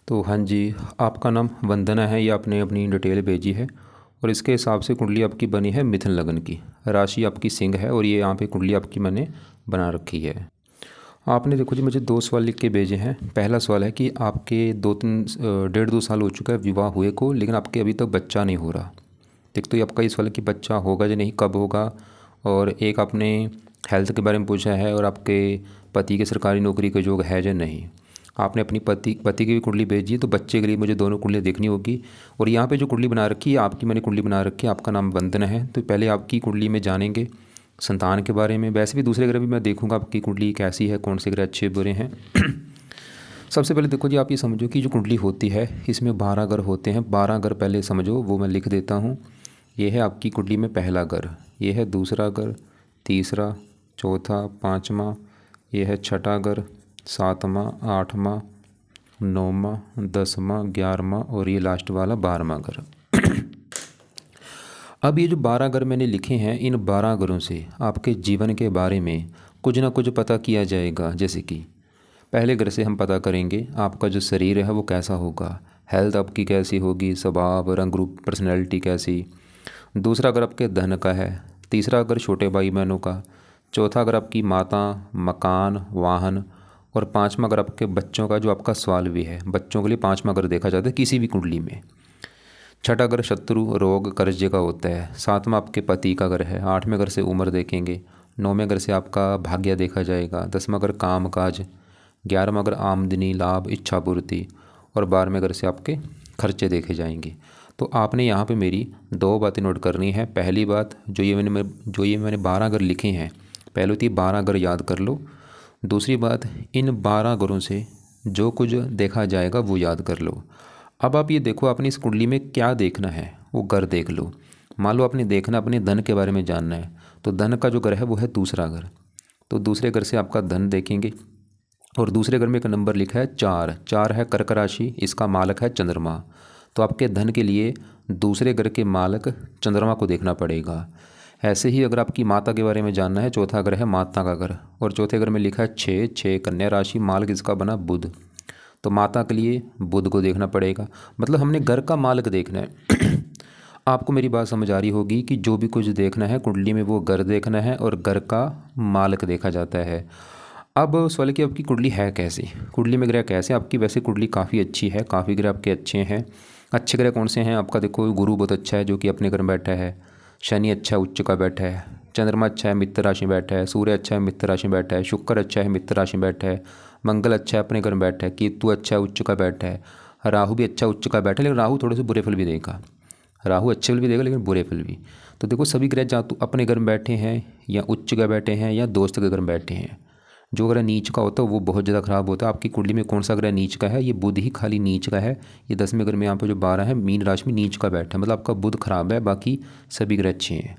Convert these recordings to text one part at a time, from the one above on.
तो हाँ जी, आपका नाम वंदना है, ये आपने अपनी डिटेल भेजी है और इसके हिसाब से कुंडली आपकी बनी है मिथुन लगन की। राशि आपकी सिंह है और ये यहाँ पे कुंडली आपकी मैंने बना रखी है। आपने देखो जी मुझे 2 सवाल लिख के भेजे हैं। पहला सवाल है कि आपके 1.5-2 साल हो चुका है विवाह हुए को, लेकिन आपके अभी तक बच्चा नहीं हो रहा। एक तो ये आपका ये सवाल है कि बच्चा होगा या नहीं, कब होगा। और एक आपने हेल्थ के बारे में पूछा है और आपके पति के सरकारी नौकरी का योग है या नहीं। आपने अपनी पति की भी कुंडली भेजी है, तो बच्चे के लिए मुझे दोनों कुंडली देखनी होगी। और यहाँ पे जो कुंडली बना रखी है आपकी, मैंने कुंडली बना रखी है, आपका नाम वंदना है। तो पहले आपकी कुंडली में जानेंगे संतान के बारे में। वैसे भी दूसरे ग्रह भी मैं देखूंगा आपकी कुंडली कैसी है, कौन से ग्रह अच्छे बुरे हैं। सबसे पहले देखो जी, आप ये समझो कि जो कुंडली होती है इसमें 12 घर होते हैं। 12 घर पहले समझो, वो मैं लिख देता हूँ। ये है आपकी कुंडली में पहला घर, ये है दूसरा घर, तीसरा, चौथा, पाँचवा, ये है छठा घर, सातवां, आठवां, नौवां, 10वां, 11वां और ये लास्ट वाला 12वां घर। अब ये जो 12 घर मैंने लिखे हैं, इन 12 घरों से आपके जीवन के बारे में कुछ ना कुछ पता किया जाएगा। जैसे कि पहले घर से हम पता करेंगे आपका जो शरीर है वो कैसा होगा, हेल्थ आपकी कैसी होगी, स्वभाव, रंग रूप, पर्सनैलिटी कैसी। दूसरा अगर आपके धन का है, तीसरा अगर छोटे भाई बहनों का, चौथा अगर आपकी माता, मकान, वाहन और पांचवा अगर आपके बच्चों का, जो आपका सवाल भी है। बच्चों के लिए पांचवा अगर देखा जाता है किसी भी कुंडली में। छठा अगर शत्रु, रोग, कर्जे का होता है। सातवां आपके पति का घर है। आठवें घर से उम्र देखेंगे। नौवें घर से आपका भाग्य देखा जाएगा। 10वां घर काम काज। 11वां घर आमदनी, लाभ, इच्छा पूर्ति और 12वें घर से आपके खर्चे देखे जाएंगे। तो आपने यहाँ पे मेरी 2 बातें नोट करनी है। पहली बात, जो ये मैंने 12 घर लिखे हैं, पहले तो ये 12 घर याद कर लो। दूसरी बात, इन 12 घरों से जो कुछ देखा जाएगा वो याद कर लो। अब आप ये देखो, आपने इस कुंडली में क्या देखना है वो घर देख लो। मान लो आपने देखना, अपने धन के बारे में जानना है, तो धन का जो घर है वो है दूसरा घर। तो दूसरे घर से आपका धन देखेंगे और दूसरे घर में एक नंबर लिखा है 4। 4 है कर्क राशि, इसका मालक है चंद्रमा। तो आपके धन के लिए दूसरे घर के मालक चंद्रमा को देखना पड़ेगा। ऐसे ही अगर आपकी माता के बारे में जानना है, चौथा घर है माता का घर और चौथे घर में लिखा है 6। 6 कन्या राशि, मालक इसका बना बुध। तो माता के लिए बुध को देखना पड़ेगा। मतलब हमने घर का मालक देखना है। आपको मेरी बात समझ आ रही होगी कि जो भी कुछ देखना है कुंडली में वो घर देखना है और घर का मालक देखा जाता है। अब सवाल कि आपकी कुंडली है कैसी, कुंडली में ग्रह कैसे। आपकी वैसे कुंडली काफ़ी अच्छी है, काफ़ी ग्रह आपके अच्छे हैं। अच्छे ग्रह कौन से हैं आपका, देखो गुरु बहुत अच्छा है जो कि अपने घर में बैठा है। शनि अच्छा है, उच्च का बैठा है। चंद्रमा अच्छा है, मित्र राशि में बैठा है। सूर्य अच्छा है, मित्र राशि में बैठा है। शुक्र अच्छा है, मित्र राशि में बैठा है। मंगल अच्छा है, अपने घर में बैठा है। केतु अच्छा है, उच्च का बैठा है। राहु भी अच्छा उच्च का बैठा है, लेकिन राहु थोड़े से बुरे फल भी देगा। राहु अच्छे फल भी देगा लेकिन बुरे फल भी। तो देखो सभी ग्रह या तो अपने घर में बैठे हैं या उच्च का बैठे हैं या दोस्त के घर में बैठे हैं। जो ग्रह नीच का होता है वो बहुत ज़्यादा खराब होता है। आपकी कुंडली में कौन सा ग्रह नीच का है, ये बुध ही खाली नीच का है। ये 10वें घर में यहाँ पर जो 12 है मीन राशि में नीच का बैठा है, मतलब आपका बुध खराब है, बाकी सभी ग्रह अच्छे हैं।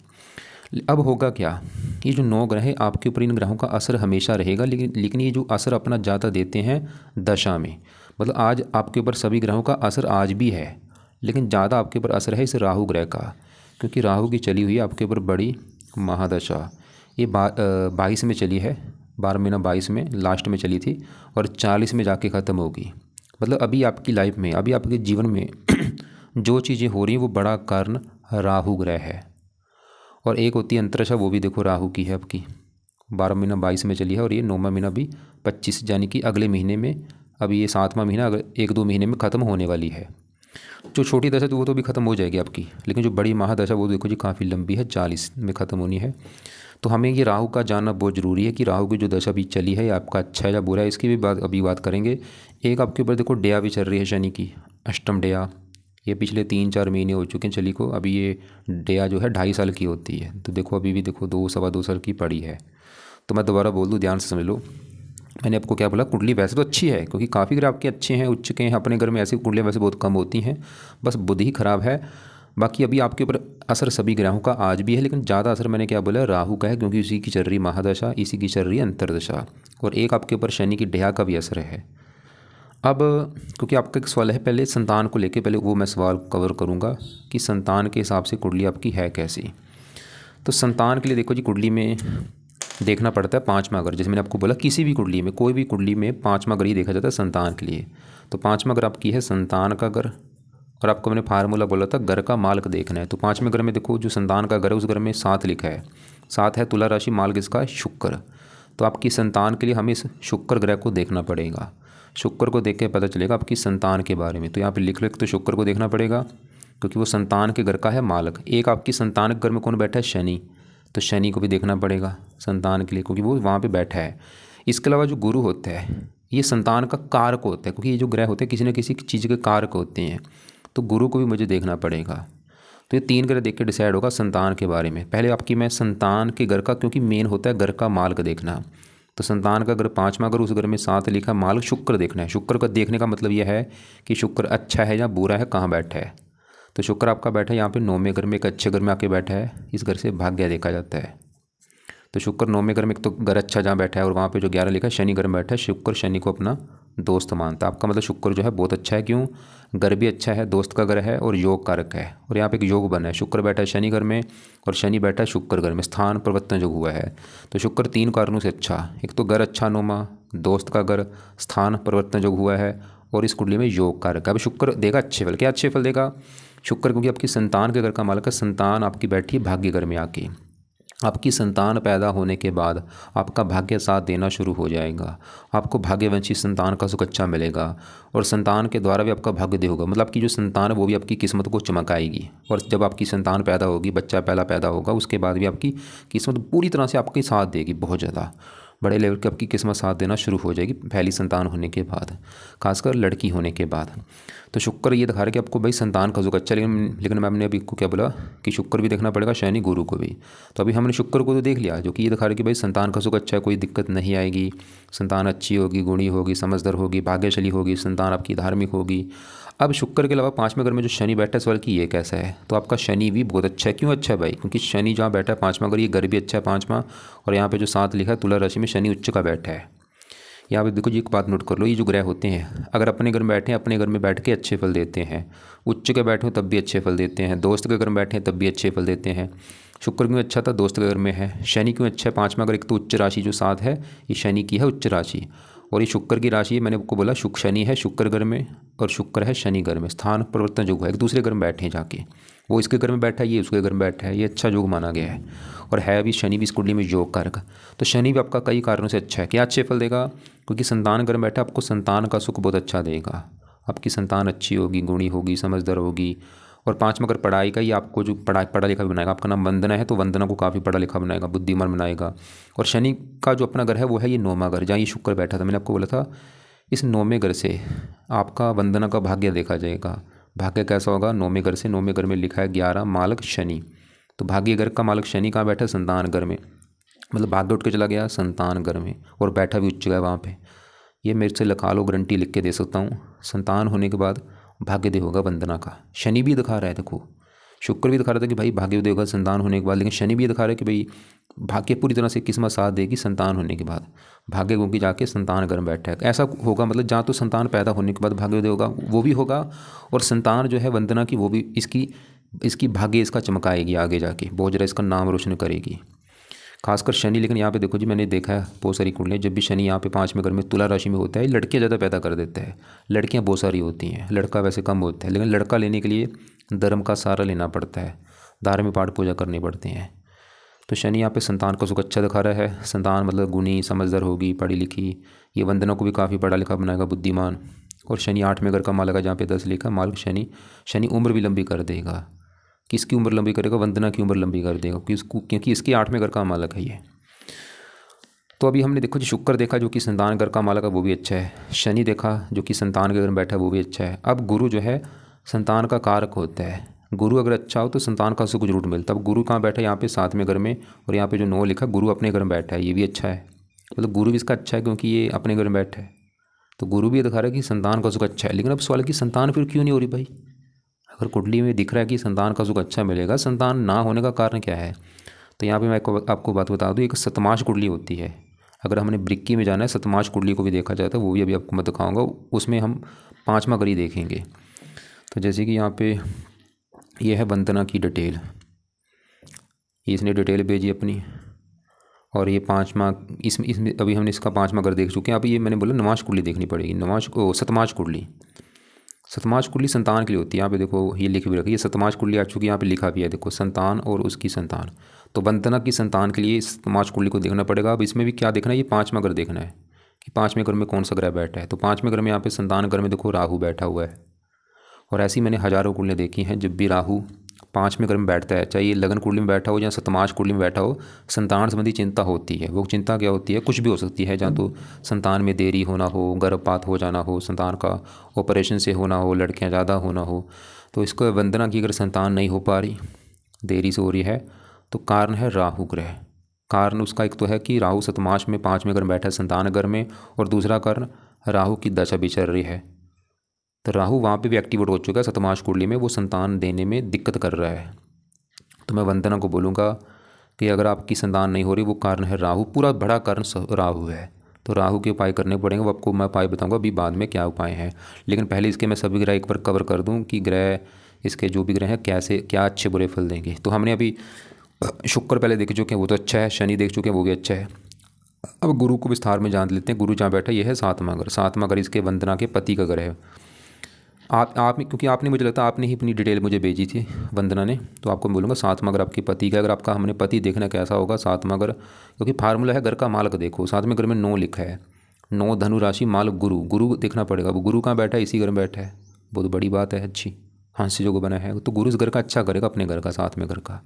अब होगा क्या, ये जो 9 ग्रह है आपके ऊपर, इन ग्रहों का असर हमेशा रहेगा, लेकिन ये जो असर अपना ज़्यादा देते हैं दशा में। मतलब आज आपके ऊपर सभी ग्रहों का असर आज भी है, लेकिन ज़्यादा आपके ऊपर असर है इस राहु ग्रह का, क्योंकि राहु की चली हुई है आपके ऊपर बड़ी महादशा। ये 22 में चली है, 12 महीना 22 में लास्ट में चली थी और 40 में जाके ख़त्म होगी। मतलब अभी आपकी लाइफ में, अभी आपके जीवन में जो चीज़ें हो रही हैं वो बड़ा कारण राहु ग्रह है। और एक होती है अंतरदशा, वो भी देखो राहु की है आपकी, 12 महीना 22 में चली है और ये 9वां महीना भी 25 यानी कि अगले महीने में, अभी ये 7वां महीना अगर 1-2 महीने में ख़त्म होने वाली है। जो छोटी दशा तो वो तो भी ख़त्म हो जाएगी आपकी, लेकिन जो बड़ी महादशा वो देखो जी काफ़ी लंबी है, 40 में ख़त्म होनी है। तो हमें ये राहु का जानना बहुत ज़रूरी है कि राहु की जो दशा भी चली है ये आपका अच्छा है या बुरा है, इसकी भी बात करेंगे। एक आपके ऊपर देखो डेया भी चल रही है शनि की, अष्टम डेया। ये पिछले 3-4 महीने हो चुके हैं चली को। अभी ये डेया जो है 2.5 साल की होती है, तो देखो अभी भी देखो 2-2.25 साल की पड़ी है। तो मैं दोबारा बोल दूँ, ध्यान से समझ लो। मैंने आपको क्या बोला, कुंडली वैसे तो अच्छी है क्योंकि काफ़ी ग्रह आपके अच्छे हैं, उच्च के हैं। अपने घर में ऐसी कुंडलियाँ वैसे बहुत कम होती हैं, बस बुध ही खराब है। बाकी अभी आपके ऊपर असर सभी ग्रहों का आज भी है, लेकिन ज़्यादा असर मैंने क्या बोला राहु का है, क्योंकि इसी की चल रही महादशा, इसी की चल रही अंतरदशा। और एक आपके ऊपर शनि की डेया का भी असर है। अब क्योंकि आपका एक सवाल है पहले संतान को लेके, पहले वो मैं सवाल कवर करूँगा कि संतान के हिसाब से कुंडली आपकी है कैसी। तो संतान के लिए देखो जी, कुंडली में देखना पड़ता है पाँचवां घर। जैसे मैंने आपको बोला किसी भी कुंडली में, कोई भी कुंडली में पाँचवां घर ही देखा जाता है संतान के लिए। तो पाँचवां घर आपकी है संतान का घर। और आपको मैंने फार्मूला बोला था घर का मालक देखना है। तो पाँचवें घर में देखो जो संतान का घर है उस घर में 7 लिखा है। 7 है तुला राशि, मालक इसका शुक्र। तो आपकी संतान के लिए हमें इस शुक्र ग्रह को देखना पड़ेगा। शुक्र को देख के पता चलेगा आपकी संतान के बारे में। तो यहाँ पे लिख तो शुक्र को देखना पड़ेगा क्योंकि वो संतान के घर का है मालक। एक आपकी संतान के घर में कौन बैठा है? शनि। तो शनि को भी देखना पड़ेगा संतान के लिए क्योंकि वो वहाँ पे बैठा है। इसके अलावा जो गुरु होता है ये संतान का कारक होता है, क्योंकि ये जो ग्रह होते हैं किसी न किसी चीज़ के कारक होते हैं। तो गुरु को भी मुझे देखना पड़ेगा। तो ये 3 ग्रह देख के डिसाइड होगा संतान के बारे में। पहले आपकी मैं संतान के घर का, क्योंकि मेन होता है घर का मालक देखना। तो संतान का घर पाँचवां घर, उस घर में 7 लिखा, मालक शुक्र देखना है। शुक्र का देखने का मतलब यह है कि शुक्र अच्छा है या बुरा है, कहाँ बैठा है। तो शुक्र आपका बैठा है यहाँ पे 9वें घर में, एक अच्छे घर में आके बैठा है। इस घर से भाग्य देखा जाता है। तो शुक्र 9वें घर में, एक तो घर अच्छा जहाँ बैठा है, और वहाँ पे जो 11 लिखा है शनि घर में बैठा है। शुक्र शनि को अपना दोस्त मानता है। आपका मतलब शुक्र जो है बहुत अच्छा है। क्यों? घर भी अच्छा है, दोस्त का घर है और योग कारक है। और यहाँ पे एक योग बना है, शुक्र बैठा है शनि घर में और शनि बैठा है शुक्र घर में, स्थान परिवर्तन जो हुआ है। तो शुक्र 3 कारणों से अच्छा, एक तो घर अच्छा 9वां, दोस्त का घर, स्थान परिवर्तन जो हुआ है, और इस कुंडली में योग कारक है। अब शुक्र देगा अच्छे फल। क्या अच्छे फल देगा? शुक्र क्योंकि आपकी संतान के घर का मालक है। संतान आपकी बैठी है भाग्य घर में आके। आपकी संतान पैदा होने के बाद आपका भाग्य साथ देना शुरू हो जाएगा। आपको भाग्यवंशी संतान का सुख अच्छा मिलेगा और संतान के द्वारा भी आपका भाग्य होगा। मतलब आपकी जो संतान है वो भी आपकी किस्मत को चमकाएगी। और जब आपकी संतान पैदा होगी, बच्चा पहला पैदा होगा, उसके बाद भी आपकी किस्मत पूरी तरह से आपके साथ देगी। बहुत ज़्यादा बड़े लेवल की आपकी किस्मत साथ देना शुरू हो जाएगी पहली संतान होने के बाद, खासकर लड़की होने के बाद। तो शुक्र ये दिखा रहा है कि आपको भाई संतान का सुख अच्छा, लेकिन मैम ने अभी को क्या बोला कि शुक्र भी देखना पड़ेगा, शनि गुरु को भी। तो अभी हमने शुक्र को तो देख लिया, जो कि ये दिखा रहा है कि भाई संतान का सुख अच्छा है, कोई दिक्कत नहीं आएगी, संतान अच्छी होगी, गुणी होगी, समझदार होगी, भाग्यशाली होगी, संतान आपकी धार्मिक होगी। अब शुक्र के अलावा 5वें घर में जो शनि बैठा है, सवाल कि ये कैसा है? तो आपका शनि भी बहुत अच्छा है। क्यों अच्छा है भाई? क्योंकि शनि जहाँ बैठा है 5वां घर, ये घर भी अच्छा है 5वां। और यहाँ पे जो 7 लिखा है तुला राशि में शनि उच्च का बैठा है। यहाँ पे देखो जी, एक बात नोट कर लो, ये जो ग्रह होते हैं अगर अपने घर में बैठे हैं, अपने घर में बैठ के अच्छे फल देते हैं। उच्च के बैठे हो तब भी अच्छे फल देते हैं। दोस्त के घर में बैठे हैं तब भी अच्छे फल देते हैं। शुक्र क्यों अच्छा था? दोस्त के घर में है। शनि क्यों अच्छा है? 5वां घर, एक तो उच्च राशि जो 7 है ये शनि की है उच्च राशि, और ये शुक्र की राशि है। मैंने आपको बोला शनि है शुक्र घर में और शुक्र है शनि घर में, स्थान परिवर्तन योग है। एक दूसरे घर में बैठे हैं जाके, वो इसके घर में बैठा है, ये उसके घर में बैठा है। ये अच्छा योग माना गया है और है अभी शनि भी इस कुंडली में योग कारक। तो शनि भी आपका कई कारणों से अच्छा है। क्या अच्छे फल देगा? क्योंकि संतान घर में बैठा, आपको संतान का सुख बहुत अच्छा देगा। आपकी संतान अच्छी होगी, गुणी होगी, समझदार होगी। और 5वां घर पढ़ाई का, ये आपको जो पढ़ा लिखा भी बनाएगा। आपका नाम वंदना है तो वंदना को काफ़ी पढ़ा लिखा बनाएगा, बुद्धिमान बनाएगा। और शनि का जो अपना घर है वो है ये 9वां घर, जहाँ ये शुक्र बैठा था। मैंने आपको बोला था इस 9वें घर से आपका वंदना का भाग्य देखा जाएगा। भाग्य कैसा होगा? 9वें घर से। 9वें घर में लिखा है 11 मालक शनि। तो भाग्य घर का मालक शनि कहाँ बैठा? संतान घर में। मतलब भाग्य उठ के चला गया संतान घर में और बैठा भी उच्च गया वहाँ पे। ये मेरे से लिखा लो, गारंटी लिख के दे सकता हूँ। संतान होने के बाद भाग्योदय होगा वंदना का। शनि भी दिखा रहा है, देखो शुक्र भी दिखा रहा था कि भाई भाग्योदय होगा संतान होने के बाद, लेकिन शनि भी दिखा रहा है कि भाई भाग्य पूरी तरह से किस्मत साथ देगी संतान होने के बाद। भाग्य होगी जाके संतान घर में बैठा है, ऐसा होगा। मतलब जहाँ तो संतान पैदा होने के बाद भाग्योदय होगा वो भी होगा, और संतान जो है वंदना की वो भी इसकी भाग्य इसका चमकाएगी आगे जाके, बहुत ज़्यादा इसका नाम रोशन करेगी, खासकर शनि। लेकिन यहाँ पे देखो जी, मैंने देखा है बहुत सारी कुंडलियाँ, जब भी शनि यहाँ पे 5वें घर में तुला राशि में होता है, लड़कियाँ ज़्यादा पैदा कर देता है। लड़कियाँ बहुत सारी होती हैं, लड़का वैसे कम होता है। लेकिन लड़का लेने के लिए धर्म का सहारा लेना पड़ता है, धार्मिक पाठ पूजा करनी पड़ती हैं। तो शनि यहाँ पे संतान का सुख अच्छा दिखा रहा है। संतान मतलब गुणी, समझदार होगी, पढ़ी लिखी। ये वंदना को भी काफ़ी पढ़ा लिखा बनाएगा, बुद्धिमान। और शनि 8वें घर का मालक है, जहाँ पे 10 लिखा मालक शनि। शनि उम्र भी लंबी कर देगा। किसकी उम्र लंबी करेगा? वंदना की उम्र लंबी कर देगा, क्योंकि इसके 8वें घर का मालक है ये। तो अभी हमने देखो जी, शुक्र देखा जो कि संतान घर का मालक है, वो भी अच्छा है। शनि देखा जो कि संतान के घर में बैठा है, वो भी अच्छा है। अब गुरु जो है संतान का कारक होता है। गुरु अगर अच्छा हो तो संतान का सुख जरूर मिलता है। अब गुरु कहाँ बैठा है? यहाँ पे 7वें घर में, और यहाँ पे जो 9 लिखा गुरु अपने घर में बैठा है, ये भी अच्छा है। मतलब गुरु भी इसका अच्छा है क्योंकि ये अपने घर में बैठा है। तो गुरु भी दिखा रहा है कि संतान का सुख अच्छा है। लेकिन अब सवाल की संतान फिर क्यों नहीं हो रही भाई? अगर कुंडली में दिख रहा है कि संतान का सुख अच्छा मिलेगा, संतान ना होने का कारण क्या है? तो यहाँ पे मैं आपको बात बता दूँ, एक सतमाश कुंडली होती है। अगर हमने ब्रिक्की में जाना है, सतमाश कुंडली को भी देखा जाता है, वो भी अभी आपको मैं दिखाऊंगा। उसमें हम 5वां घर ही देखेंगे। तो जैसे कि यहाँ पे ये है वंदना की डिटेल, इसने डिटेल भेजी अपनी, और ये पाँचवा, इसमें इसमें अभी हमने इसका पाँचवा घर देख चुके हैं। अभी ये मैंने बोला नवाश कुंडली देखनी पड़ेगी, सतमाश कुंडली। सतमाश कुंडली संतान के लिए होती है। यहाँ पे देखो ये लिख भी रखी है, सतमाश कुंडली आ चुकी है, यहाँ पे लिखा भी है देखो, संतान और उसकी संतान। तो वंदना की संतान के लिए सतमाश कुंडली को देखना पड़ेगा। अब इसमें भी क्या देखना है, ये पाँचवा घर देखना है कि पाँचवें घर में कौन सा ग्रह बैठा है। तो पाँचवें घर में यहाँ पे संतान घर में देखो राहु बैठा हुआ है। और ऐसी मैंने हज़ारों कुंडलियाँ देखी हैं, जब भी राहु पाँचवें घर में बैठता है, चाहे ये लगन कुंडली में बैठा हो या सतमाश कुंडली में बैठा हो, संतान संबंधी चिंता होती है। वो चिंता क्या होती है, कुछ भी हो सकती है, जहाँ तो संतान में देरी होना हो, गर्भपात हो जाना हो, संतान का ऑपरेशन से होना हो, लड़कियाँ ज़्यादा होना हो। तो इसको वंदना की अगर संतान नहीं हो पा रही, देरी से हो रही है, तो कारण है राहु ग्रह। कारण उसका एक तो है कि राहु सतमाश में पाँचवें घर में बैठा है संतान घर में, और दूसरा कारण राहु की दशा भी चल रही है। तो राहु वहाँ पे भी एक्टिवेट हो चुका है सतमाश कुंडली में, वो संतान देने में दिक्कत कर रहा है। तो मैं वंदना को बोलूँगा कि अगर आपकी संतान नहीं हो रही, वो कारण है राहु, पूरा बड़ा कारण राहु है। तो राहु के उपाय करने पड़ेंगे, वो आपको मैं उपाय बताऊँगा अभी बाद में क्या उपाय हैं। लेकिन पहले इसके मैं सभी ग्रह एक बार कवर कर दूँ कि ग्रह, इसके जो भी ग्रह हैं कैसे क्या अच्छे बुरे फल देंगे। तो हमने अभी शुक्र पहले देख चुके हैं, वो तो अच्छा है। शनि देख चुके हैं, वो भी अच्छा है। अब गुरु को विस्तार में जान लेते हैं। गुरु जहाँ बैठा ये है सातवां घर। सातवां घर इसके वंदना के पति का घर है। आप क्योंकि आपने, मुझे लगता है आपने ही अपनी डिटेल मुझे भेजी थी वंदना ने, तो आपको मैं बोलूँगा सातवां घर आपके पति का। अगर आपका हमने पति देखना कैसा होगा सातवां घर, क्योंकि फार्मूला है घर का मालक देखो, सातवें घर में 9 लिखा है, 9 धनु राशि मालक गुरु। गुरु देखना पड़ेगा, वो गुरु कहाँ बैठा है, इसी घर में बैठा है, बहुत बड़ी बात है, अच्छी हास्य जो बना है। तो गुरु इस घर का अच्छा करेगा, अपने घर का, सातवें घर का।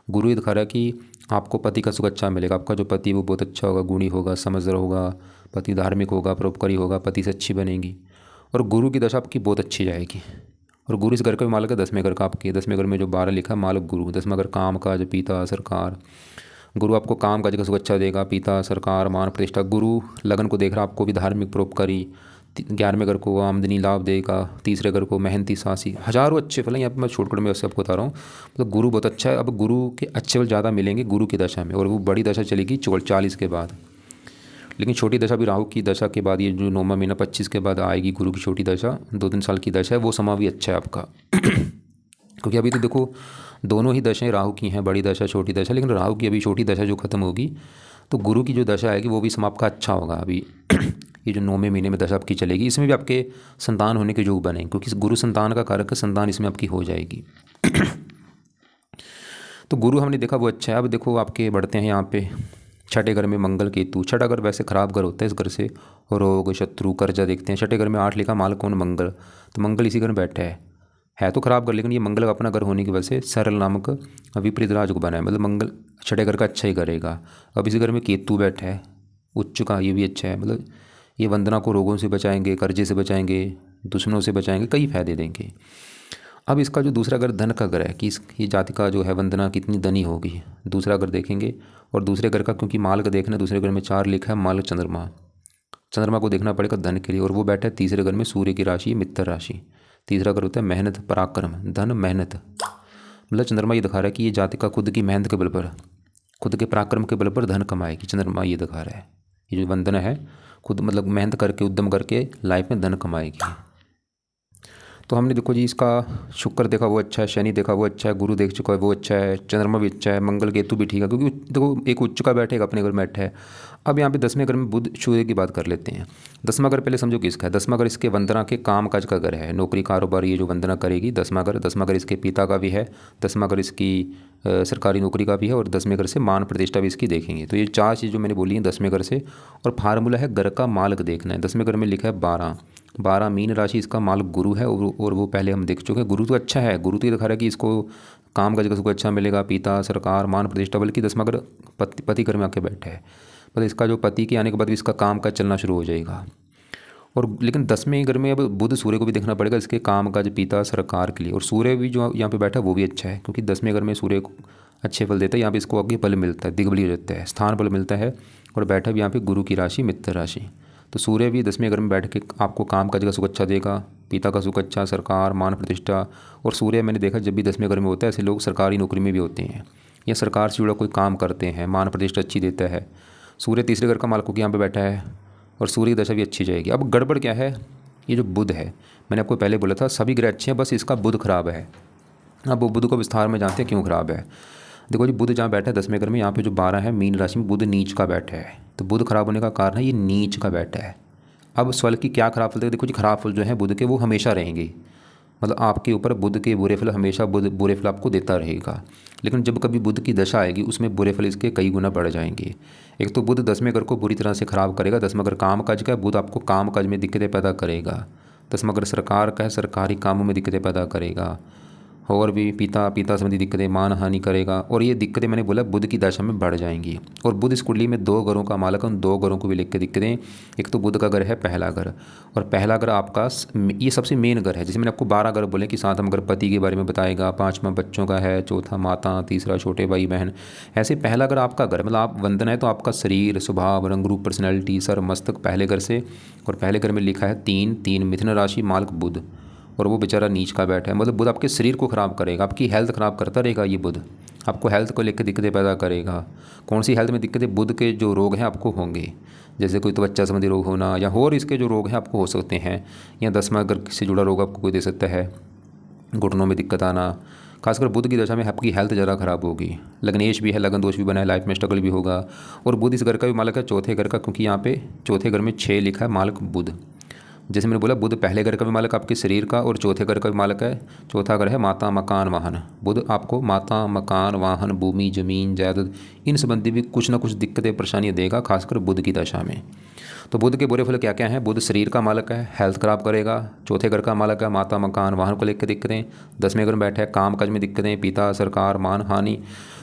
गुरु ये दिखा रहा है कि आपको पति का सुख अच्छा मिलेगा, आपका जो पति है वो बहुत अच्छा होगा, गुणी होगा, समझदार होगा, पति धार्मिक होगा, परोपकारी होगा, पति से अच्छी बनेगी। और गुरु की दशा आपकी बहुत अच्छी जाएगी। और गुरु इस घर का भी मालक है, 10वें घर का आपके। 10वें घर में जो 12 लिखा है मालक गुरु। 10वां घर काम काज, पिता, सरकार। गुरु आपको काम काज का सुख अच्छा देगा, पिता, सरकार, मान प्रतिष्ठा। गुरु लगन को देख रहा आपको भी धार्मिक परोपकारी। 11वें घर को आमदनी लाभ देगा, तीसरे घर को मेहनती साहसी। हज़ारों अच्छे फल हैं, यहाँ पर मैं शॉर्टकट में वैसे आपको बता रहा हूँ। तो गुरु बहुत अच्छा है। अब गुरु के अच्छे फल ज़्यादा मिलेंगे गुरु की दशा में, और वो बड़ी दशा चलेगी 40 के बाद। लेकिन छोटी दशा भी राहु की दशा के बाद, ये जो 9वां महीना 25 के बाद आएगी गुरु की छोटी दशा, 2-3 साल की दशा है, वो समा भी अच्छा है आपका। क्योंकि अभी तो देखो दोनों ही दशाएं राहु की हैं, बड़ी दशा छोटी दशा। लेकिन राहु की अभी छोटी दशा जो खत्म होगी, तो गुरु की जो दशा आएगी वो भी समा आपका अच्छा होगा। अभी ये जो 9वें महीने में दशा आपकी चलेगी, इसमें भी आपके संतान होने के योग बने, क्योंकि गुरु संतान का कारक है, संतान इसमें आपकी हो जाएगी। तो गुरु हमने देखा वो अच्छा है। अब देखो आपके बढ़ते हैं यहाँ पे छठे घर में मंगल केतु। छठा घर वैसे खराब घर होता है, इस घर से रोग, शत्रु, कर्जा देखते हैं। छठे घर में 8 लिखा, मालक कौन, मंगल। तो मंगल इसी घर में बैठा है तो खराब घर, लेकिन ये मंगल का अपना घर होने की वजह से सरल नामक विपरीत राज को बना है, मतलब मंगल छठे घर का अच्छा ही करेगा। अब इसी घर में केतु बैठा है उच्च का, ये भी अच्छा है। मतलब ये वंदना को रोगों से बचाएंगे, कर्जे से बचाएंगे, दुश्मनों से बचाएंगे, कई फायदे देंगे। अब इसका जो दूसरा घर धन का घर है कि ये जाति का जो है वंदना कितनी धनी होगी, दूसरा घर देखेंगे। और दूसरे घर का क्योंकि माल का देखना, दूसरे घर में 4 लिखा है, माल चंद्रमा। चंद्रमा को देखना पड़ेगा धन के लिए, और वो बैठा है तीसरे घर में, सूर्य की राशि मित्र राशि। तीसरा घर होता है मेहनत, पराक्रम, धन, मेहनत। मतलब चंद्रमा ये दिखा रहा है कि ये जाति का खुद की मेहनत के बल पर, खुद के पराक्रम के बल पर धन कमाएगी। चंद्रमा ये दिखा रहा है, ये जो वंदना है खुद मतलब मेहनत करके, उद्यम करके लाइफ में धन कमाएगी। तो हमने देखो जी इसका शुक्र देखा वो अच्छा है, शनि देखा वो अच्छा है, गुरु देख चुका है वो अच्छा है, चंद्रमा भी अच्छा है, मंगल केतु भी ठीक है, क्योंकि देखो एक उच्च का बैठेगा, अपने घर में बैठा है। अब यहाँ पे 10वें घर में बुध सूर्य की बात कर लेते हैं। 10वां घर पहले समझो किसका है। 10वां घर इसके वंदना के काम काज का घर है, नौकरी कारोबार, ये जो वंदना करेगी 10वां घर। 10वां घर इसके पिता का भी है, 10वां घर इसकी सरकारी नौकरी का भी है, और 10वें घर से मान प्रतिष्ठा भी इसकी देखेंगे। तो ये 4 चीज़ जो मैंने बोली हैं 10वें घर से। और फार्मूला है घर का मालक देखना है। 10वें घर में लिखा है 12 मीन राशि, इसका मालक गुरु है, और वो पहले हम देख चुके हैं। गुरु तो अच्छा है, गुरु तो ये दिखा रहा है कि इसको काम काज का सुख अच्छा मिलेगा, पिता, सरकार, मान प्रतिष्ठा। बल्कि 10वां घर पति घर में आके बैठा है, मतलब इसका जो पति के आने के बाद भी इसका काम काज चलना शुरू हो जाएगा। और लेकिन 10वें घर में अब बुध सूर्य को भी देखना पड़ेगा, इसके काम काज, पिता, सरकार के लिए। और सूर्य भी जो यहाँ पे बैठा है वो भी अच्छा है, क्योंकि 10वें घर में सूर्य अच्छे फल देता है। यहाँ पे इसको आगे बल मिलता है, दिग्बली हो जाता है, स्थान बल मिलता है। और बैठा भी यहाँ पे गुरु की राशि मित्र राशि। तो सूर्य भी 10वें घर में बैठ के आपको काम काज का सुख अच्छा देगा, पिता का सुख अच्छा, सरकार, मान प्रतिष्ठा। और सूर्य मैंने देखा जब भी 10वें घर में होता है, ऐसे लोग सरकारी नौकरी में भी होते हैं या सरकार से जुड़ा कोई काम करते हैं, मान प्रतिष्ठा अच्छी देता है। सूर्य तीसरे घर का मालक होकर यहाँ पे बैठा है, और सूर्य की दशा भी अच्छी जाएगी। अब गड़बड़ क्या है, ये जो बुध है, मैंने आपको पहले बोला था सभी ग्रह अच्छे हैं, बस इसका बुध खराब है। अब वो बुध को विस्तार में जानते हैं क्यों खराब है। देखो जी, बुध जहाँ बैठा है 10वें घर में, यहाँ पे जो 12 है मीन राशि में बुध नीच का बैठा है। तो बुध खराब होने का कारण है ये नीच का बैठा है। अब सवाल की क्या खराब फल देगा? देखो जी, खराब फल जो है बुध के वो हमेशा रहेंगे, मतलब आपके ऊपर बुध के बुरे फल हमेशा बुध बुरे फल आपको देता रहेगा। लेकिन जब कभी बुध की दशा आएगी उसमें बुरे फल इसके कई गुना बढ़ जाएंगे। एक तो बुध 10वें घर को बुरी तरह से खराब करेगा। 10वां घर काम काज का है, बुध आपको काम काज में दिक्कतें पैदा करेगा। 10वां घर सरकार का है, सरकारी कामों में दिक्कतें पैदा करेगा। और भी पिता संबंधी दिक्कतें, मान हानि करेगा। और ये दिक्कतें मैंने बोला बुध की दशा में बढ़ जाएंगी। और बुध इस कुंडली में 2 घरों का मालक है, उन 2 घरों को भी लेकर के दिक्कतें। एक तो बुध का घर है पहला घर, और पहला घर आपका ये सबसे मेन घर है। जैसे मैंने आपको 12 घर बोले कि 7वां घर पति के बारे में बताएगा, 5वां बच्चों का है, चौथा माता, तीसरा छोटे भाई बहन। ऐसे पहला घर आपका घर, मतलब आप वंदन है तो आपका शरीर, स्वभाव, रंग रूप, पर्सनैलिटी, सर मस्तक पहले घर से। और पहले घर में लिखा है 3 मिथुन राशि मालक बुध, और वो बेचारा नीच का बैठा है। मतलब बुध आपके शरीर को ख़राब करेगा, आपकी हेल्थ ख़राब करता रहेगा। ये बुध आपको हेल्थ को लेकर दिक्कतें पैदा करेगा। कौन सी हेल्थ में दिक्कतें? बुध के जो रोग हैं आपको होंगे, जैसे कोई त्वचा संबंधी रोग होना, या और इसके जो रोग हैं आपको हो सकते हैं। या 10वां घर से जुड़ा रोग आपको कोई दे सकता है, घुटनों में दिक्कत आना। खासकर बुध की दशा में आपकी हेल्थ ज़्यादा ख़राब होगी। लग्नेश भी है, लगन दोष भी बना है, लाइफ में स्ट्रगल भी होगा। और बुध इस घर का भी मालक है, चौथे घर का, क्योंकि यहाँ पे चौथे घर में 6 लिखा है मालक बुध। जैसे मैंने बोला बुध पहले घर का भी मालक आपके शरीर का, और चौथे घर का भी मालक है। चौथा घर है माता, मकान, वाहन। बुध आपको माता, मकान, वाहन, भूमि, जमीन, जायदाद, इन संबंधी भी कुछ ना कुछ दिक्कतें परेशानियाँ देगा, खासकर बुध की दशा में। तो बुध के बुरे फल क्या क्या हैं? बुध शरीर का मालक है, हेल्थ खराब करेगा। चौथे घर का मालक है, माता, मकान, वाहन को लेकर दिक्कतें। 10वें घर में बैठे है, काम काज में दिक्कतें, पिता, सरकार, मान हानि।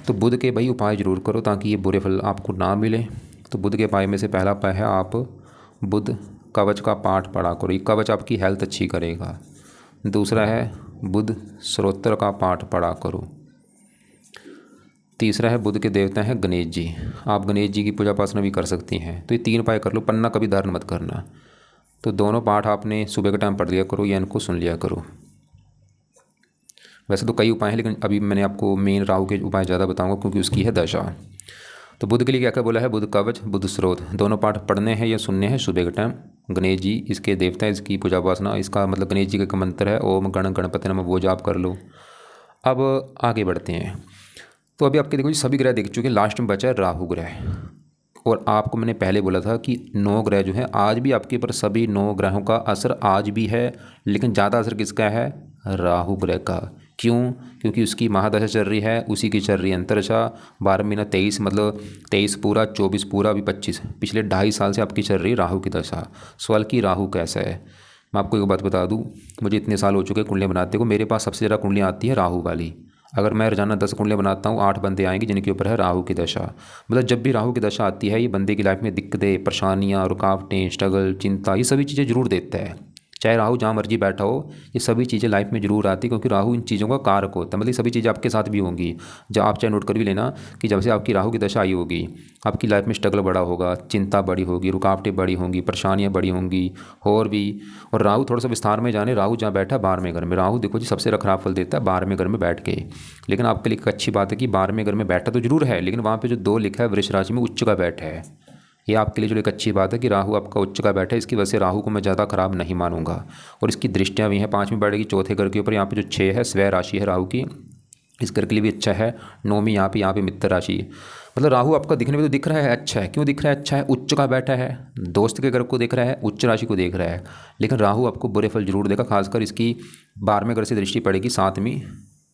तो बुध के भाई उपाय जरूर करो ताकि ये बुरे फल आपको ना मिले। तो बुध के उपाय में से पहला उपाय है आप बुध कवच का पाठ पढ़ा करो। ये कवच आपकी हेल्थ अच्छी करेगा। दूसरा है बुध स्तोत्र का पाठ पढ़ा करो। तीसरा है बुध के देवता हैं गणेश जी, आप गणेश जी की पूजा उपासना भी कर सकती हैं। तो ये 3 उपाय कर लो। पन्ना कभी धारण मत करना। तो दोनों पाठ आपने सुबह के टाइम पढ़ लिया करो या इनको सुन लिया करो। वैसे तो कई उपाय हैं, लेकिन अभी मैंने आपको मेन राहु के उपाय ज़्यादा बताऊंगा क्योंकि उसकी है दशा। तो बुध के लिए क्या क्या बोला है? बुध कवच, बुध स्रोत, दोनों पाठ पढ़ने हैं या सुनने हैं सुबह के टाइम। गणेश जी इसके देवता है, इसकी पूजा उपासना, इसका मतलब गणेश जी का मंत्र है ओम गण गणपति नमः, वो जाप कर लो। अब आगे बढ़ते हैं। तो अभी आपके देखो जी सभी ग्रह देख चुके हैं, लास्ट में बचा है राहु ग्रह। और आपको मैंने पहले बोला था कि 9 ग्रह जो है आज भी आपके ऊपर, सभी 9 ग्रहों का असर आज भी है, लेकिन ज़्यादा असर किसका है? राहु ग्रह का। क्यों? क्योंकि उसकी महादशा चल रही है, उसी की चल रही है अंतरदशा। 12 महीना 23, मतलब 23 पूरा, 24 पूरा, अभी 25, पिछले 2.5 साल से आपकी चल रही है राहु की दशा। सवाल की राहु कैसा है? मैं आपको एक बात बता दूं, मुझे इतने साल हो चुके कुंडलियाँ बनाते को, मेरे पास सबसे ज़्यादा कुंडलियाँ आती है राहु वाली। अगर मैं रोजाना 10 कुंडलियाँ बनाता हूँ, 8 बंदे आएंगे जिनके ऊपर है राहु की दशा। मतलब जब भी राहु की दशा आती है, ये बंदे की लाइफ में दिक्कतें, परेशानियाँ, रुकावटें, स्ट्रगल, चिंता, ये सभी चीज़ें जरूर देता है। चाहे राहु जहाँ मर्जी बैठा हो, ये सभी चीज़ें लाइफ में जरूर आती है, क्योंकि राहु इन चीज़ों का कारक होता है। मतलब ये सभी चीज़ें आपके साथ भी होंगी। जब आप चाहे नोट कर भी लेना कि जब से आपकी राहु की दशा आई होगी, आपकी लाइफ में स्ट्रगल बड़ा होगा, चिंता बड़ी होगी, रुकावटें बड़ी होंगी, परेशानियाँ बड़ी होंगी और भी। और राहु थोड़ा सा विस्तार में जाने, राहु जहाँ बैठा 12वें घर में, राहु देखो जी सबसे खराब फल देता है 12वें घर में बैठ के। लेकिन आपके लिए एक अच्छी बात है कि 12वें घर में बैठा तो जरूर है, लेकिन वहाँ पर जो 2 लिखा है वृष राशि में उच्च का बैठा है। ये आपके लिए जो एक अच्छी बात है कि राहु आपका उच्च का बैठा है। इसकी वजह से राहु को मैं ज़्यादा खराब नहीं मानूंगा। और इसकी दृष्टियाँ भी हैं, 5वीं बढ़ेगी चौथे घर के ऊपर। यहाँ पे जो 6 है स्वय राशि है राहु की, इस घर के लिए भी अच्छा है। 9वीं यहाँ पे मित्र राशि। मतलब राहु आपका दिखने में तो दिख रहा है अच्छा है। क्यों दिख रहा है अच्छा है? उच्च का बैठा है, दोस्त के घर को देख रहा है, उच्च राशि को देख रहा है। लेकिन राहु आपको बुरे फल जरूर देगा। खासकर इसकी 12वें घर से दृष्टि पड़ेगी 7वीं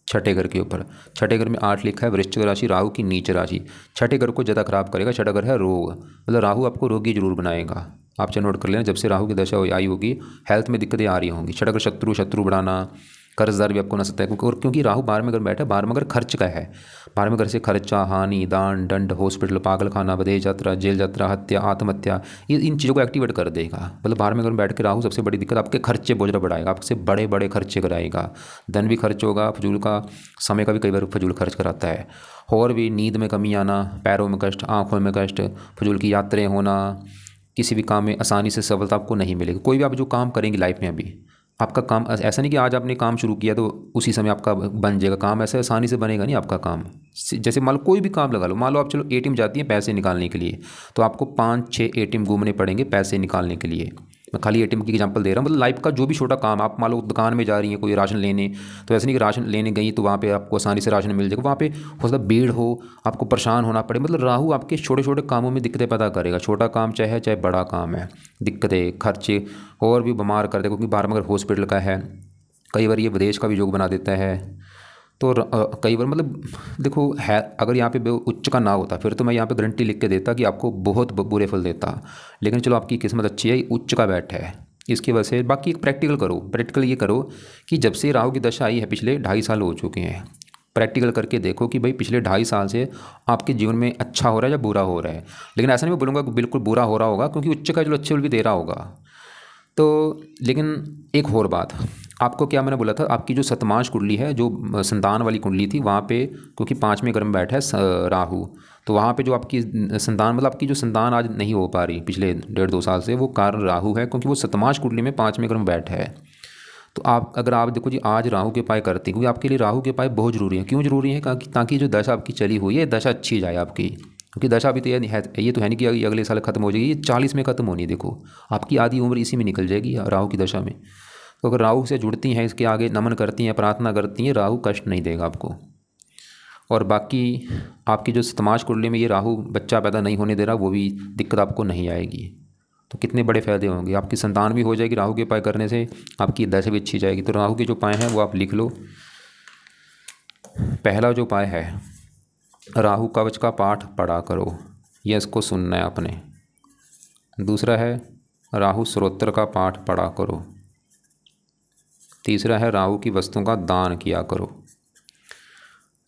छठे घर के ऊपर। छठे घर में 8 लिखा है वृश्चिक राशि, राहु की नीच राशि। छठे घर को ज़्यादा खराब करेगा। छठा घर है रोग, मतलब राहु आपको रोगी जरूर बनाएगा। आप चाहे नोट कर लेना, जब से राहु की दशा आई होगी हेल्थ में दिक्कतें आ रही होंगी। छठा घर शत्रु बढ़ाना, कर्जदार भी आपको ना सकता है। क्योंकि राहु 12वें घर बैठा है, 12वें घर खर्च का है। 12वें घर से खर्चा, हानि, दान, दंड, हॉस्पिटल, पागल खाना, विदेश यात्रा, जेल यात्रा, हत्या, आत्महत्या, ये इन चीज़ों को एक्टिवेट कर देगा। मतलब 12वें घर में बैठ के राहु सबसे बड़ी दिक्कत आपके खर्चे बोझा बढ़ाएगा, आपसे बड़े बड़े खर्चे कराएगा। धन भी खर्च होगा, फजूल का समय का भी कई बार फजूल खर्च कराता है। और भी नींद में कमी आना, पैरों में कष्ट, आँखों में कष्ट, फजूल की यात्राएँ होना, किसी भी काम में आसानी से सफलता आपको नहीं मिलेगी। कोई भी आप जो काम करेंगे लाइफ में, अभी आपका काम ऐसा नहीं कि आज आपने काम शुरू किया तो उसी समय आपका बन जाएगा काम। ऐसे आसानी से बनेगा नहीं आपका काम। जैसे मान लो कोई भी काम लगा लो, मान लो आप चलो एटीएम जाती हैं पैसे निकालने के लिए, तो आपको 5-6 एटीएम घूमने पड़ेंगे पैसे निकालने के लिए। मैं खाली एटीएम की एग्जांपल दे रहा हूँ। मतलब लाइफ का जो भी छोटा काम, आप मान लो दुकान में जा रही हैं कोई राशन लेने, तो ऐसे नहीं कि राशन लेने गई तो वहाँ पे आपको आसानी से राशन मिल जाएगा, वहाँ पे हो सकता है भीड़ हो, आपको परेशान होना पड़े। मतलब राहु आपके छोटे छोटे कामों में दिक्कतें पैदा करेगा, छोटा काम चाहे बड़ा काम है, दिक्कतें खर्चे और भी बीमार कर देगा। क्योंकि बाहर में अगर हॉस्पिटल का है, कई बार ये विदेश का भी योग बना देता है। तो कई बार मतलब देखो है, अगर यहाँ पे उच्च का ना होता फिर तो मैं यहाँ पे गारंटी लिख के देता कि आपको बहुत बुरे फल देता। लेकिन चलो आपकी किस्मत अच्छी है, उच्च का बैठा है, इसकी वजह से। बाकी एक प्रैक्टिकल करो, प्रैक्टिकल ये करो कि जब से राहु की दशा आई है पिछले 2.5 साल हो चुके हैं, प्रैक्टिकल करके देखो कि भाई पिछले 2.5 साल से आपके जीवन में अच्छा हो रहा है या बुरा हो रहा है। लेकिन ऐसा नहीं मैं बोलूँगा कि बिल्कुल बुरा हो रहा होगा, क्योंकि उच्च का चलो अच्छे फल भी दे रहा होगा। तो लेकिन एक और बात, आपको क्या मैंने बोला था, आपकी जो सतमांश कुंडली है, जो संतान वाली कुंडली थी, वहाँ पे क्योंकि 5वें घर में बैठा है राहु, तो वहाँ पे जो आपकी संतान, मतलब आपकी जो संतान आज नहीं हो पा रही पिछले 1.5-2 साल से, वो कारण राहु है, क्योंकि वो सतमांश कुंडली में 5वें घर में बैठा है। तो आप अगर आप देखो जी आज राहु के पाए करती, क्योंकि आपके लिए राहु के पाए बहुत जरूरी है। क्यों जरूरी है? ताकि जो दशा आपकी चली हुई है दशा अच्छी जाए आपकी, क्योंकि दशा अभी तो ये तो है नहीं कि अगले साल खत्म हो जाएगी, ये 40 में खत्म होनी है। देखो आपकी आधी उम्र इसी में निकल जाएगी राहु की दशा में। तो अगर राहु से जुड़ती हैं, इसके आगे नमन करती हैं, प्रार्थना करती हैं, राहु कष्ट नहीं देगा आपको। और बाकी आपकी जो सतमांश कुंडली में ये राहु बच्चा पैदा नहीं होने दे रहा, वो भी दिक्कत आपको नहीं आएगी। तो कितने बड़े फ़ायदे होंगे, आपकी संतान भी हो जाएगी राहु के पाए करने से, आपकी दशा भी अच्छी जाएगी। तो राहु के जो पाए हैं वो आप लिख लो। पहला जो उपाय है, राहु कवच का पाठ पढ़ा करो, ये इसको सुनना है आपने। दूसरा है राहु स्तोत्र का पाठ पढ़ा करो। तीसरा है राहु की वस्तुओं का दान किया करो।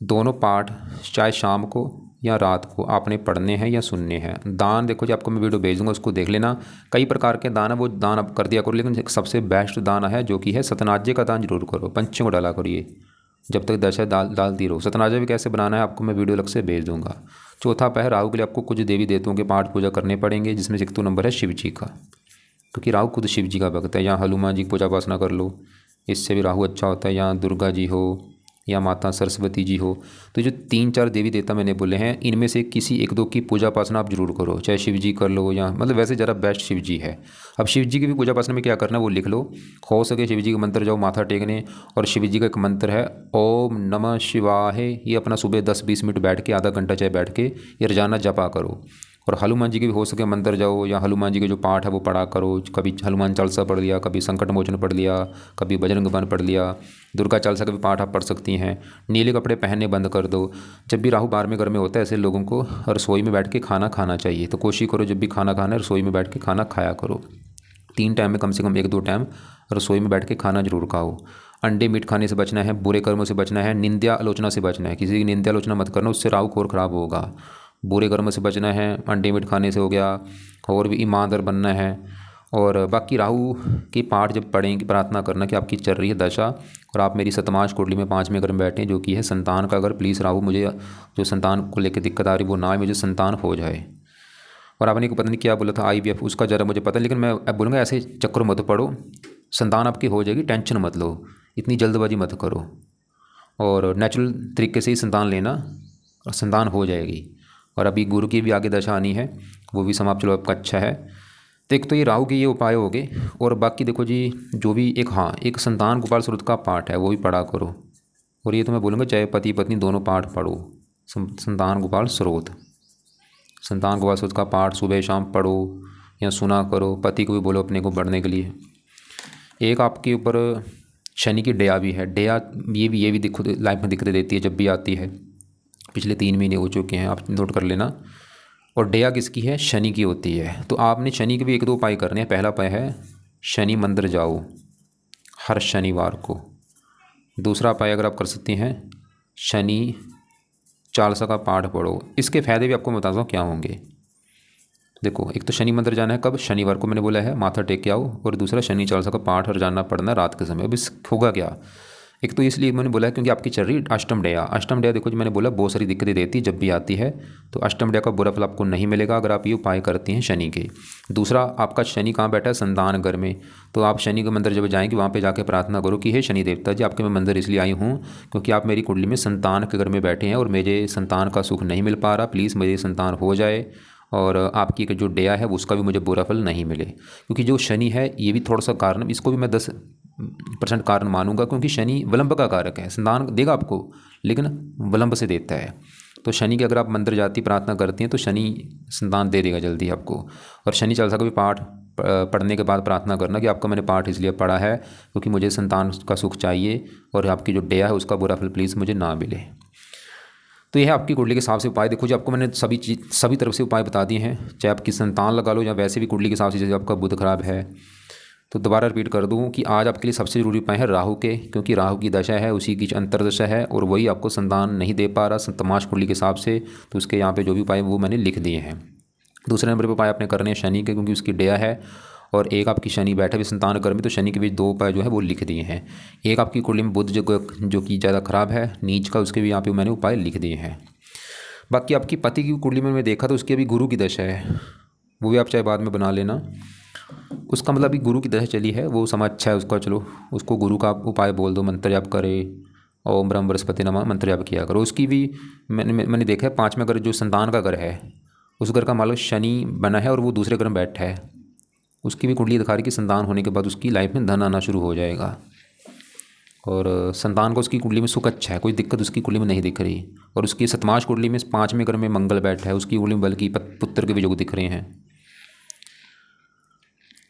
दोनों पाठ चाहे शाम को या रात को आपने पढ़ने हैं या सुनने हैं। दान देखो जी, आपको मैं वीडियो भेज दूँगा, उसको देख लेना। कई प्रकार के दान है, वो दान आप कर दिया करो, लेकिन सबसे बेस्ट दान है जो कि है सतनाजे का दान जरूर करो। पंचों को डाला करो, ये जब तक दशा डालती रहो। सतनाजा भी कैसे बनाना है आपको मैं वीडियो अलग से भेज दूँगा। चौथा पहर राहु के लिए आपको कुछ देवी देवताओं के पाठ पूजा करने पड़ेंगे, जिसमें 1 नंबर है शिव जी का, क्योंकि राहु खुद शिव जी का भक्त है। यहाँ हनुमान जी की पूजा उपासना कर लो, इससे भी राहु अच्छा होता है। यहाँ दुर्गा जी हो या माता सरस्वती जी हो, तो जो 3-4 देवी देवता मैंने बोले हैं, इनमें से किसी 1-2 की पूजा उपासना आप जरूर करो, चाहे शिव जी कर लो या मतलब वैसे ज़रा बेस्ट शिव जी है। अब शिव जी की भी पूजा उपासना में क्या करना है वो लिख लो। हो सके शिव जी का मंत्र जाओ माथा टेकने, और शिव जी का एक मंत्र है ओम नमः शिवाय, ये अपना सुबह 10-20 मिनट बैठ के, आधा घंटा चाहे बैठ के ये रोजाना जपा करो। और हनुमान जी के भी हो सके मंदिर जाओ, या हनुमान जी के जो पाठ है वो पढ़ा करो। कभी हनुमान चालीसा पढ़ लिया, कभी संकट मोचन पढ़ लिया, कभी बजरंग बाण पढ़ लिया। दुर्गा चालीसा का भी पाठ आप पढ़ सकती हैं। नीले कपड़े पहनने बंद कर दो। जब भी राहु 12वें घर में होता है, ऐसे लोगों को रसोई में बैठ के खाना खाना चाहिए। तो कोशिश करो जब भी खाना खाना है रसोई में बैठ के खाना खाया करो। 3 टाइम में कम से कम 1-2 टाइम रसोई में बैठ के खाना जरूर खाओ। अंडे मीट खाने से बचना है, बुरे कर्मों से बचना है, निंदा आलोचना से बचना है। किसी की निंदा आलोचना मत करना, उससे राहु और खराब होगा। बुरे कर्म से बचना है, अंडे मीट खाने से हो गया, और भी ईमानदार बनना है। और बाकी राहु की पाठ जब पढ़ेंगे, प्रार्थना करना कि आपकी चल रही है दशा और आप मेरी सतमांश कुंडली में 5वें घर में बैठे हैं, जो कि है संतान का। अगर प्लीज़ राहु मुझे जो संतान को लेकर दिक्कत आ रही वो ना आए, मुझे संतान हो जाए। और आपने को पता नहीं क्या बोला था IVF, उसका ज़रा मुझे पता है, लेकिन मैं अब बोलूँगा ऐसे चक्कर मत पड़ो, संतान आपकी हो जाएगी, टेंशन मत लो, इतनी जल्दबाजी मत करो, और नेचुरल तरीके से ही संतान लेना और संतान हो जाएगी। और अभी गुरु की भी आगे दशा आनी है, वो भी समाप्त, चलो आपका अच्छा है। तो एक तो ये राहु के ये उपाय हो गए, और बाकी देखो जी जो भी एक संतान गोपाल स्रोत का पाठ है वो भी पढ़ा करो। और ये तो मैं बोलूँगा चाहे पति पत्नी दोनों पाठ पढ़ो, संतान गोपाल स्रोत का पाठ सुबह शाम पढ़ो या सुना करो। पति को भी बोलो अपने को बढ़ने के लिए। एक आपके ऊपर शनि की दया भी है। दया ये भी देखो लाइफ में दिक्कतें देती है जब भी आती है। पिछले 3 महीने हो चुके हैं, आप नोट कर लेना। और दया किसकी है? शनि की होती है। तो आपने शनि के भी 1-2 उपाय करने हैं। पहला उपाय है शनि मंदिर जाओ हर शनिवार को। दूसरा उपाय अगर आप कर सकते हैं, शनि चालीसा का पाठ पढ़ो। इसके फ़ायदे भी आपको बताता हूँ क्या होंगे। देखो, एक तो शनि मंदिर जाना है, कब? शनिवार को मैंने बोला है, माथा टेक के आओ। और दूसरा शनि चालीसा का पाठ रोजाना पढ़ना रात के समय। अब इस होगा क्या, एक तो इसलिए मैंने बोला है क्योंकि आपकी चल रही अष्टम डया देखो जी, मैंने बोला बहुत सारी दिक्कतें देती है जब भी आती है। तो अष्टम डया का बुरा फल आपको नहीं मिलेगा अगर आप ये उपाय करती हैं शनि के। दूसरा, आपका शनि कहाँ बैठा है? संतान घर में। तो आप शनि के मंदिर जब जाएंगे वहाँ पे जाके प्रार्थना करो कि हे शनि देवता जी, आपके मैं मंदिर इसलिए आई हूँ क्योंकि आप मेरी कुंडली में संतान के घर में बैठे हैं और मेरे संतान का सुख नहीं मिल पा रहा, प्लीज़ मेरी संतान हो जाए। और आपकी जो डेया है उसका भी मुझे बुरा फल नहीं मिले। क्योंकि जो शनि है ये भी थोड़ा सा कारण, इसको भी मैं 10% कारण मानूंगा, क्योंकि शनि विलंब का कारक है। संतान देगा आपको लेकिन विलंब से देता है। तो शनि के अगर आप मंत्र जाति प्रार्थना करती हैं तो शनि संतान दे देगा जल्दी आपको। और शनि चालीसा का भी पाठ पढ़ने के बाद प्रार्थना करना कि आपका मैंने पाठ इसलिए पढ़ा है क्योंकि मुझे संतान का सुख चाहिए और आपकी जो डेया है उसका बुरा फल प्लीज़ मुझे ना मिले। तो यह आपकी कुंडली के हिसाब से उपाय। देखो जी, आपको मैंने सभी तरफ से उपाय बता दिए हैं, चाहे आपकी संतान लगा लो या वैसे भी कुंडली के हिसाब से जैसे आपका बुध खराब है। तो दोबारा रिपीट कर दूं कि आज आपके लिए सबसे ज़रूरी उपाय है राहु के, क्योंकि राहु की दशा है, उसी की अंतर्दशा है और वही आपको संतान नहीं दे पा रहा तमाश कुंडली के हिसाब से। तो उसके यहाँ पे जो भी उपाय वो मैंने लिख दिए हैं। दूसरे नंबर पर उपाय आपने करने हैं शनि के, क्योंकि उसकी डेया है और एक आपकी शनि बैठे हुए संतान घर में, तो शनि के बीच 2 उपाय जो है वो लिख दिए हैं। एक आपकी कुंडली में बुध जो कि ज़्यादा खराब है नीच का, उसके भी यहाँ पे मैंने उपाय लिख दिए हैं। बाकी आपकी पति की कुंडली में मैं देखा तो उसकी अभी गुरु की दशा है, वो भी आप चाहे बाद में बना लेना। उसका मतलब अभी गुरु की दशा चली है, वो समय अच्छा है उसका। चलो उसको गुरु का उपाय बोल दो, मंत्र जाप करे, ओम ब्रह्म बृहस्पति नमः मंत्र जाप किया करो। उसकी भी मैंने देखा है 5वें घर जो संतान का घर है उस घर का मालिक शनि बना है और वो दूसरे घर में बैठा है। उसकी भी कुंडली दिखा रही कि संतान होने के बाद उसकी लाइफ में धन आना शुरू हो जाएगा और संतान को उसकी कुंडली में सुख अच्छा है, कोई दिक्कत उसकी कुंडली में नहीं दिख रही। और उसकी सतमाश कुंडली में 5वें घर में मंगल बैठा है, उसकी कुंडली में बल्कि पुत्र के भी योग दिख रहे हैं।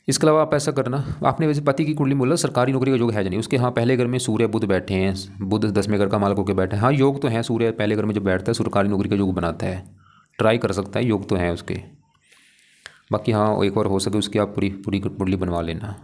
इसके अलावा आप ऐसा करना, आपने वैसे पति की कुंडली में बोला सरकारी नौकरी का योग है नहीं उसके। हाँ, पहले घर में सूर्य बुध बैठे हैं, बुध 10वें घर का मालिक होकर बैठा है। हाँ, योग तो है, सूर्य पहले घर में जब बैठता है सरकारी नौकरी का योग बनाता है, ट्राई कर सकता है, योग तो है उसके। बाकी हाँ, एक बार हो सके उसकी आप पूरी कुंडली बनवा लेना।